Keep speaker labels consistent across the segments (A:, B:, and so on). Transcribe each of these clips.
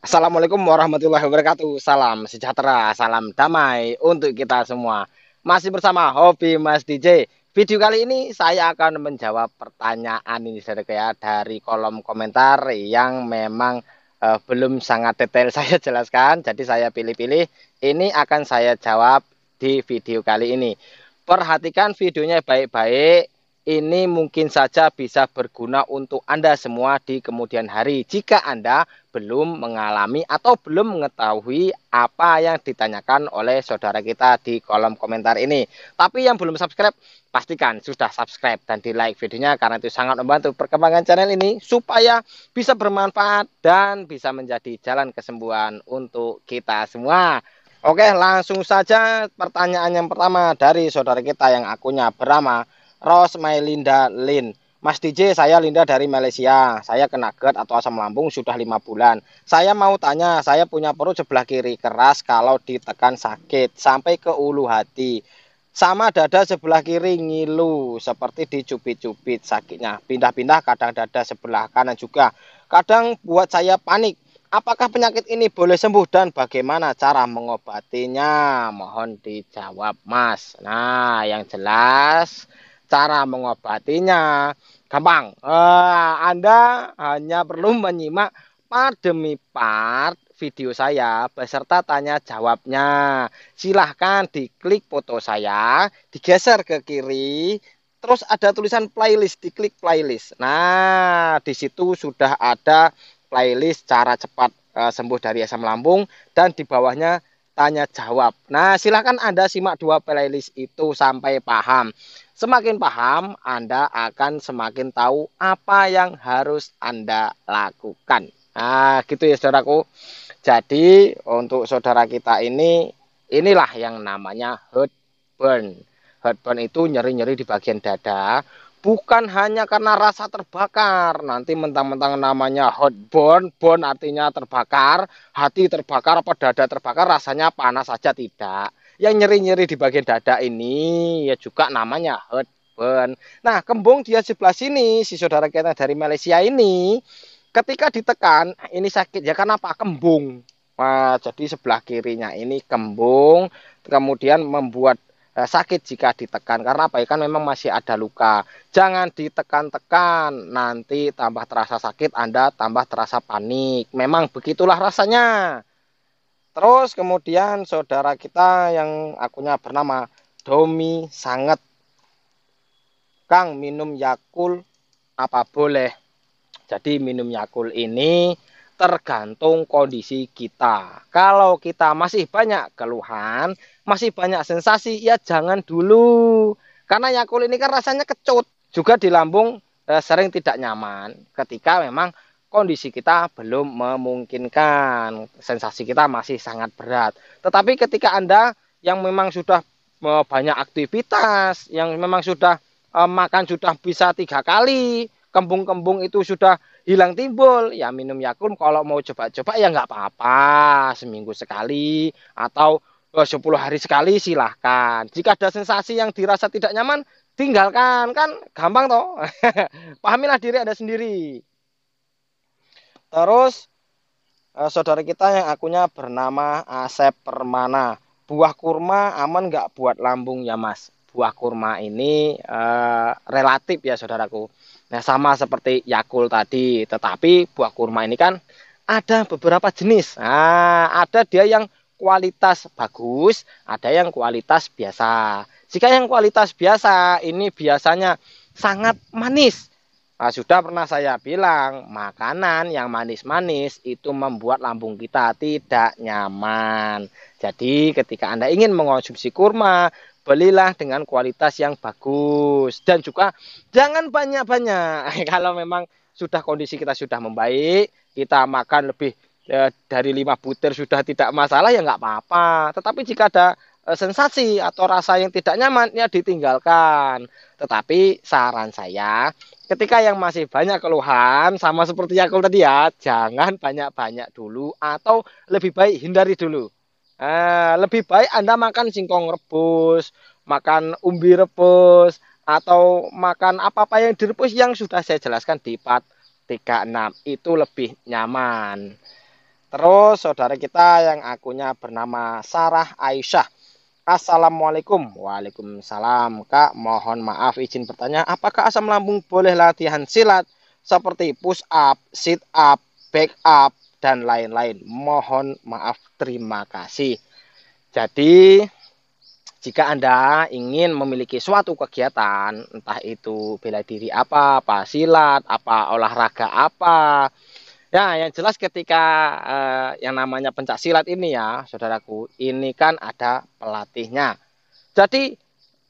A: Assalamualaikum warahmatullahi wabarakatuh. Salam sejahtera, salam damai untuk kita semua. Masih bersama Hobi Mas DJ. Video kali ini saya akan menjawab pertanyaan ini saudara ya dari kolom komentar yang memang belum sangat detail saya jelaskan. Jadi saya pilih-pilih. Ini akan saya jawab di video kali ini. Perhatikan videonya baik-baik. Ini mungkin saja bisa berguna untuk Anda semua di kemudian hari jika Anda belum mengalami atau belum mengetahui apa yang ditanyakan oleh saudara kita di kolom komentar ini. Tapi yang belum subscribe, pastikan sudah subscribe dan di like videonya karena itu sangat membantu perkembangan channel ini supaya bisa bermanfaat dan bisa menjadi jalan kesembuhan untuk kita semua. Oke, langsung saja pertanyaan yang pertama dari saudara kita yang akunnya bernama Rosmailinda Lin. Mas DJ, saya Linda dari Malaysia. Saya kena GERD atau asam lambung sudah 5 bulan. Saya mau tanya, saya punya perut sebelah kiri keras kalau ditekan sakit sampai ke ulu hati. Sama dada sebelah kiri ngilu seperti dicubit-cubit sakitnya. Pindah-pindah kadang dada sebelah kanan juga. Kadang buat saya panik. Apakah penyakit ini boleh sembuh dan bagaimana cara mengobatinya? Mohon dijawab, Mas. Nah, yang jelas cara mengobatinya gampang. Anda hanya perlu menyimak part demi part video saya beserta tanya jawabnya. Silahkan diklik foto saya, digeser ke kiri, terus ada tulisan playlist, diklik playlist. Nah, di situ sudah ada playlist cara cepat sembuh dari asam lambung dan di bawahnya tanya jawab. Nah, silahkan Anda simak dua playlist itu sampai paham. Semakin paham, Anda akan semakin tahu apa yang harus Anda lakukan. Nah, gitu ya saudaraku. Jadi, untuk saudara kita ini, inilah yang namanya heartburn. Heartburn itu nyeri-nyeri di bagian dada, bukan hanya karena rasa terbakar. Nanti mentang-mentang namanya heartburn, burn artinya terbakar, hati terbakar, apa dada terbakar, rasanya panas saja tidak. Yang nyeri-nyeri di bagian dada ini ya juga namanya heartburn. Nah, kembung dia sebelah sini, si saudara kita dari Malaysia ini, ketika ditekan, ini sakit ya karena apa? Kembung. Nah, jadi sebelah kirinya ini kembung, kemudian membuat sakit jika ditekan. Karena apa? Ya kan memang masih ada luka. Jangan ditekan-tekan, nanti tambah terasa sakit, Anda tambah terasa panik. Memang begitulah rasanya. Terus kemudian saudara kita yang akunnya bernama Domi Sanget, Kang minum Yakul apa boleh? Jadi minum Yakul ini tergantung kondisi kita. Kalau kita masih banyak keluhan, masih banyak sensasi, ya jangan dulu. Karena Yakul ini kan rasanya kecut, juga di lambung sering tidak nyaman ketika memang kondisi kita belum memungkinkan, sensasi kita masih sangat berat. Tetapi ketika Anda yang memang sudah banyak aktivitas, yang memang sudah makan sudah bisa 3 kali, kembung-kembung itu sudah hilang timbul, ya minum Yakult. Kalau mau coba-coba ya nggak apa-apa, seminggu sekali atau 10 hari sekali silahkan. Jika ada sensasi yang dirasa tidak nyaman, tinggalkan, kan gampang toh. Pahamilah diri Anda sendiri. Terus saudara kita yang akunnya bernama Asep Permana. Buah kurma aman nggak buat lambung ya Mas? Buah kurma ini relatif ya saudaraku. Nah sama seperti Yakult tadi, tetapi buah kurma ini kan ada beberapa jenis. Nah, ada dia yang kualitas bagus, ada yang kualitas biasa. Jika yang kualitas biasa ini biasanya sangat manis. Nah, sudah pernah saya bilang, makanan yang manis-manis itu membuat lambung kita tidak nyaman. Jadi, ketika Anda ingin mengonsumsi kurma, belilah dengan kualitas yang bagus. Dan juga jangan banyak-banyak. Kalau memang sudah kondisi kita sudah membaik, kita makan lebih dari 5 butir sudah tidak masalah, ya nggak apa-apa. Tetapi jika ada sensasi atau rasa yang tidak nyaman, ya ditinggalkan. Tetapi saran saya, ketika yang masih banyak keluhan, sama seperti Yakult tadi ya, jangan banyak-banyak dulu atau lebih baik hindari dulu. Lebih baik Anda makan singkong rebus, makan umbi rebus, atau makan apa-apa yang direbus yang sudah saya jelaskan di part 36. Itu lebih nyaman. Terus saudara kita yang akunnya bernama Sarah Aisyah. Assalamualaikum. Waalaikumsalam. Kak, mohon maaf izin bertanya, apakah asam lambung boleh latihan silat seperti push up, sit up, back up, dan lain-lain? Mohon maaf, terima kasih. Jadi, jika Anda ingin memiliki suatu kegiatan, entah itu bela diri apa silat, apa olahraga apa, ya, yang jelas ketika yang namanya pencak silat ini ya, saudaraku, ini kan ada pelatihnya. Jadi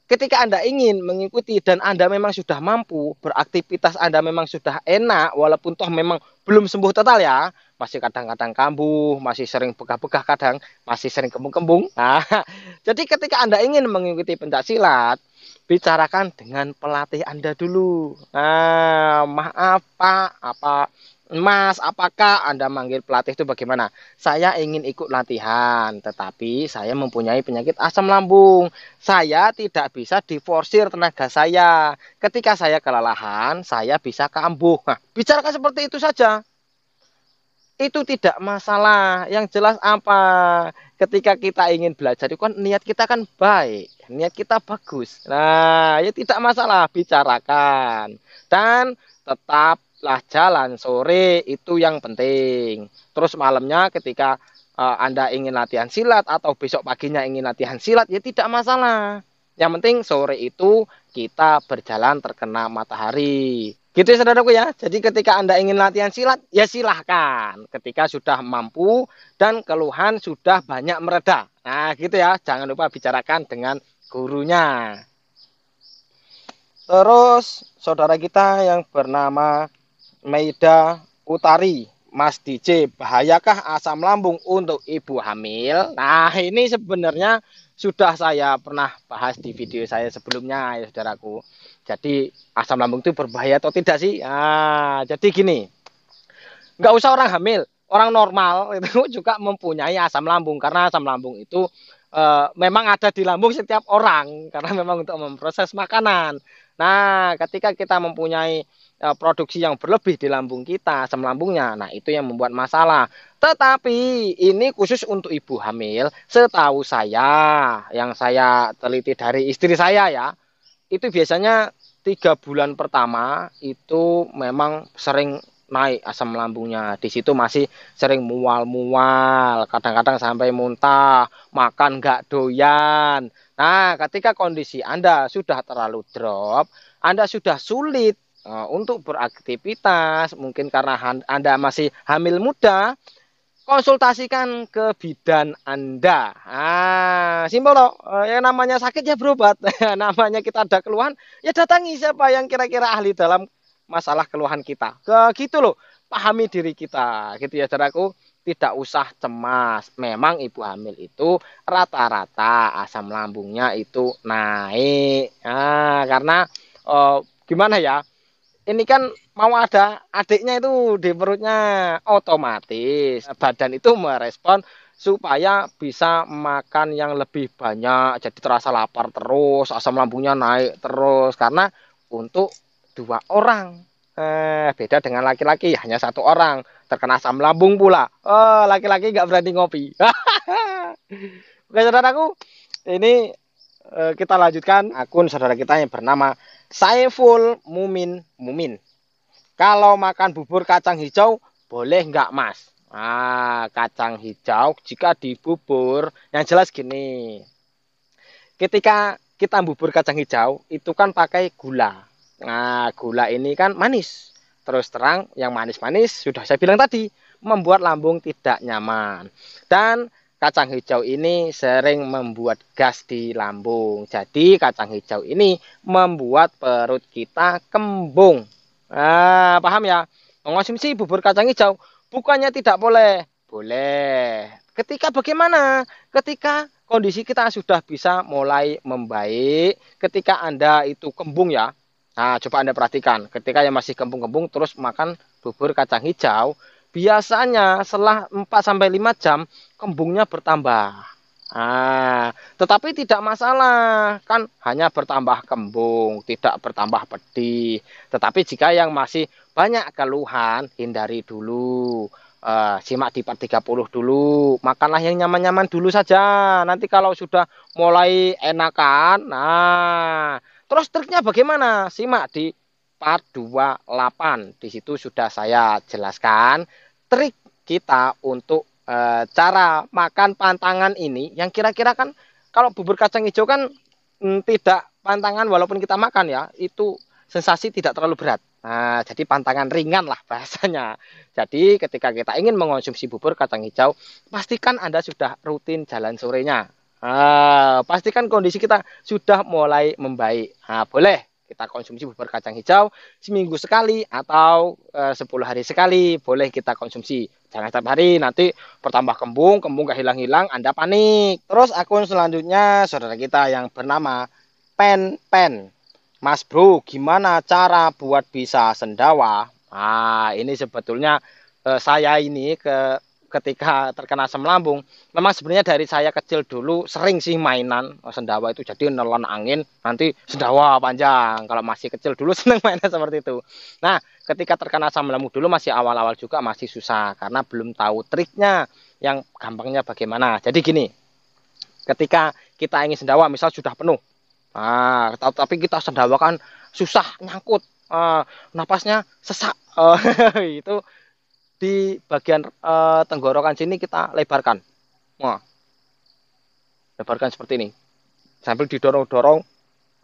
A: ketika Anda ingin mengikuti dan Anda memang sudah mampu, beraktivitas Anda memang sudah enak, walaupun toh memang belum sembuh total ya, masih kadang-kadang kambuh, masih sering begah-begah kadang, masih sering kembung-kembung. Nah, jadi ketika Anda ingin mengikuti pencak silat, bicarakan dengan pelatih Anda dulu. Nah, maaf Pak, apa Mas, apakah Anda manggil pelatih itu bagaimana? Saya ingin ikut latihan, tetapi saya mempunyai penyakit asam lambung. Saya tidak bisa diforsir tenaga saya. Ketika saya kelelahan, saya bisa kambuh. Nah, bicarakan seperti itu saja. Itu tidak masalah. Yang jelas apa? Ketika kita ingin belajar itu kan niat kita kan baik, niat kita bagus. Nah, ya tidak masalah, bicarakan. Dan tetaplah jalan sore itu yang penting. Terus malamnya ketika Anda ingin latihan silat atau besok paginya ingin latihan silat ya tidak masalah. Yang penting sore itu kita berjalan terkena matahari. Gitu ya saudaraku ya. Jadi ketika Anda ingin latihan silat, ya silahkan. Ketika sudah mampu dan keluhan sudah banyak mereda. Nah gitu ya. Jangan lupa bicarakan dengan gurunya. Terus saudara kita yang bernama Maida Utari. Mas DJ, bahayakah asam lambung untuk ibu hamil? Nah ini sebenarnya sudah saya pernah bahas di video saya sebelumnya ya saudaraku. Jadi asam lambung itu berbahaya atau tidak sih? Nah, jadi gini, nggak usah orang hamil, orang normal itu juga mempunyai asam lambung karena asam lambung itu memang ada di lambung setiap orang karena memang untuk memproses makanan. Nah, ketika kita mempunyai produksi yang berlebih di lambung kita, asam lambungnya, nah itu yang membuat masalah. Tetapi ini khusus untuk ibu hamil, setahu saya, yang saya teliti dari istri saya ya, itu biasanya 3 bulan pertama itu memang sering naik asam lambungnya. Di situ masih sering mual-mual, kadang-kadang sampai muntah, makan nggak doyan. Nah, ketika kondisi Anda sudah terlalu drop, Anda sudah sulit untuk beraktivitas, mungkin karena Anda masih hamil muda, konsultasikan ke bidan Anda. Simpel loh. Yang namanya sakit ya berobat. Namanya kita ada keluhan, ya datangi siapa yang kira-kira ahli dalam masalah keluhan kita. Gitu loh. Pahami diri kita. Gitu ya, saudaraku. Tidak usah cemas. Memang ibu hamil itu rata-rata asam lambungnya itu naik. Karena gimana ya? Ini kan mau ada adiknya itu di perutnya, otomatis badan itu merespon supaya bisa makan yang lebih banyak, jadi terasa lapar terus, asam lambungnya naik terus karena untuk 2 orang. Beda dengan laki-laki hanya 1 orang terkena asam lambung pula. Laki-laki nggak berani ngopi. Oke saudaraku, ini kita lanjutkan akun saudara kita yang bernama Saiful Mumin Mumin. Kalau makan bubur kacang hijau, boleh nggak Mas? Kacang hijau jika di bubur, yang jelas gini. Ketika kita bubur kacang hijau, itu kan pakai gula. Nah, gula ini kan manis. Terus terang, yang manis-manis, sudah saya bilang tadi, membuat lambung tidak nyaman. Dan kacang hijau ini sering membuat gas di lambung. Jadi, kacang hijau ini membuat perut kita kembung. Paham ya? Mengonsumsi bubur kacang hijau bukannya tidak boleh. Boleh. Ketika bagaimana? Ketika kondisi kita sudah bisa mulai membaik, ketika Anda itu kembung ya. Nah, coba Anda perhatikan, ketika yang masih kembung-kembung terus makan bubur kacang hijau, biasanya setelah 4 sampai 5 jam kembungnya bertambah. Tetapi tidak masalah, kan hanya bertambah kembung, tidak bertambah pedih. Tetapi jika yang masih banyak keluhan, hindari dulu. Simak di part 30 dulu. Makanlah yang nyaman-nyaman dulu saja. Nanti kalau sudah mulai enakan, nah, terus triknya bagaimana? Simak di part 28. Di situ sudah saya jelaskan trik kita untuk cara makan pantangan ini yang kira-kira kan kalau bubur kacang hijau kan tidak pantangan walaupun kita makan ya, itu sensasi tidak terlalu berat. Nah, jadi pantangan ringan lah bahasanya. Jadi ketika kita ingin mengonsumsi bubur kacang hijau, pastikan Anda sudah rutin jalan sorenya. Pastikan kondisi kita sudah mulai membaik. Nah, boleh kita konsumsi bubur kacang hijau seminggu sekali atau 10 hari sekali. Boleh kita konsumsi. Jangan setiap hari, nanti bertambah kembung, kembung gak hilang-hilang, Anda panik. Terus akun selanjutnya, saudara kita yang bernama Pen Pen. Mas Bro, gimana cara buat bisa sendawa? Nah, ini sebetulnya saya ini ketika terkena asam lambung, memang sebenarnya dari saya kecil dulu sering sih mainan sendawa itu, jadi nelan angin, nanti sendawa panjang. Kalau masih kecil dulu seneng mainan seperti itu. Nah, ketika terkena asam lambung dulu masih awal-awal juga masih susah karena belum tahu triknya yang gampangnya bagaimana. Jadi gini, ketika kita ingin sendawa, misal sudah penuh, tapi kita sendawa kan susah nyangkut, napasnya sesak, itu di bagian tenggorokan sini kita lebarkan. Wah, lebarkan seperti ini. Sambil didorong-dorong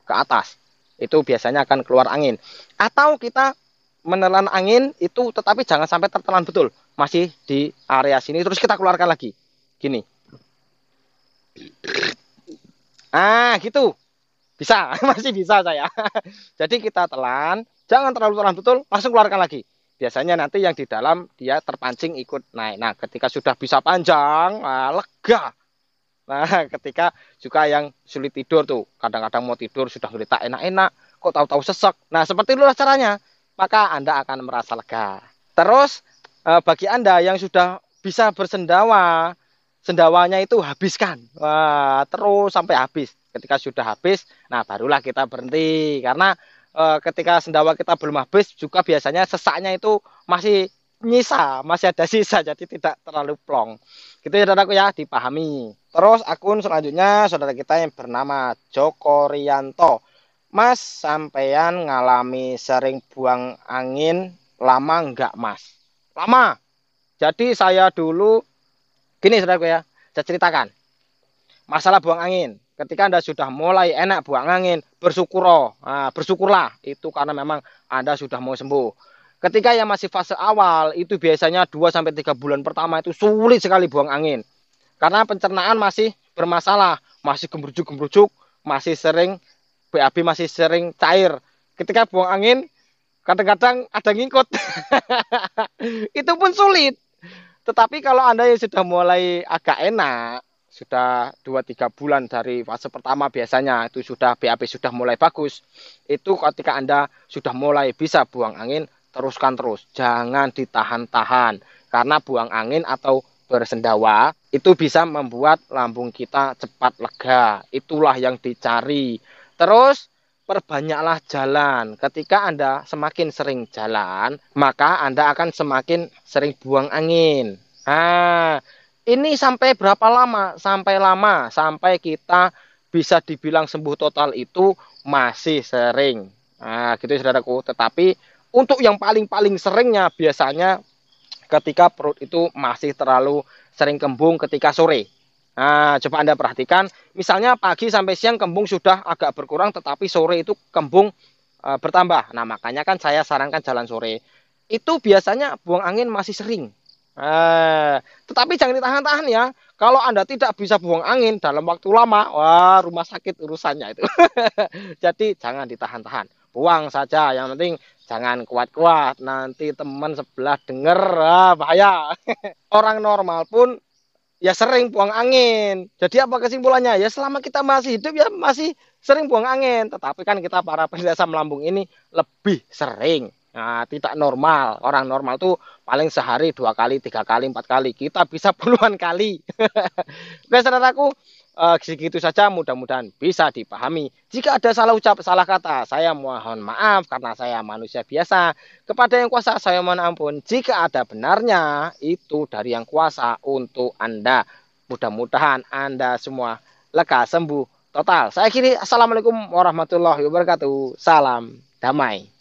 A: ke atas. Itu biasanya akan keluar angin. Atau kita menelan angin itu tetapi jangan sampai tertelan betul. Masih di area sini terus kita keluarkan lagi. Gini. Gitu. Bisa, masih bisa saya. Jadi kita telan, jangan terlalu telan betul, langsung keluarkan lagi. Biasanya nanti yang di dalam dia terpancing ikut naik. Nah, ketika sudah bisa panjang, lega. Nah, ketika juga yang sulit tidur tuh, kadang-kadang mau tidur sudah berita enak-enak, kok tahu-tahu sesek. Nah, seperti itulah caranya. Maka Anda akan merasa lega. Terus bagi Anda yang sudah bisa bersendawa, sendawanya itu habiskan. Wah, terus sampai habis. Ketika sudah habis, nah barulah kita berhenti. Karena ketika sendawa kita belum habis, juga biasanya sesaknya itu masih nyisa, masih ada sisa, jadi tidak terlalu plong. Gitu ya saudaraku ya, dipahami. Terus akun selanjutnya saudara kita yang bernama Joko Rianto. Mas, sampean ngalami sering buang angin lama enggak mas? Lama. Jadi saya dulu, gini saudaraku ya, saya ceritakan. Masalah buang angin. Ketika Anda sudah mulai enak buang angin, bersyukurlah. Itu karena memang Anda sudah mau sembuh. Ketika yang masih fase awal, itu biasanya 2-3 bulan pertama itu sulit sekali buang angin. Karena pencernaan masih bermasalah, masih gembrujuk-gembrujuk, masih sering BAB, masih sering cair. Ketika buang angin, kadang-kadang ada ngikut. Itu pun sulit. Tetapi kalau Anda yang sudah mulai agak enak, sudah 2-3 bulan dari fase pertama biasanya itu sudah BAB sudah mulai bagus. Itu ketika Anda sudah mulai bisa buang angin, teruskan terus. Jangan ditahan-tahan. Karena buang angin atau bersendawa itu bisa membuat lambung kita cepat lega. Itulah yang dicari. Terus perbanyaklah jalan. Ketika Anda semakin sering jalan, maka Anda akan semakin sering buang angin. Nah, ini sampai berapa lama? Sampai kita bisa dibilang sembuh total itu masih sering. Nah, gitu ya saudaraku. Tetapi untuk yang paling-paling seringnya biasanya ketika perut itu masih terlalu sering kembung ketika sore. Nah, coba Anda perhatikan, misalnya pagi sampai siang kembung sudah agak berkurang, tetapi sore itu kembung bertambah. Nah, makanya kan saya sarankan jalan sore. Itu biasanya buang angin masih sering. Tetapi jangan ditahan-tahan ya. Kalau Anda tidak bisa buang angin dalam waktu lama, wah rumah sakit urusannya itu. Jadi jangan ditahan-tahan. Buang saja, yang penting jangan kuat-kuat. Nanti teman sebelah denger, bahaya. Orang normal pun ya sering buang angin. Jadi apa kesimpulannya? Ya selama kita masih hidup ya masih sering buang angin. Tetapi kan kita para penderita asam lambung ini lebih sering. Nah, tidak normal. Orang normal tuh paling sehari 2 kali, 3 kali, 4 kali. Kita bisa puluhan kali. Oke, saudaraku. segitu saja, mudah-mudahan bisa dipahami. Jika ada salah ucap, salah kata, saya mohon maaf karena saya manusia biasa. Kepada yang kuasa saya mohon ampun. Jika ada benarnya, itu dari yang kuasa untuk Anda. Mudah-mudahan Anda semua lega sembuh total. Saya akhiri, assalamualaikum warahmatullahi wabarakatuh. Salam damai.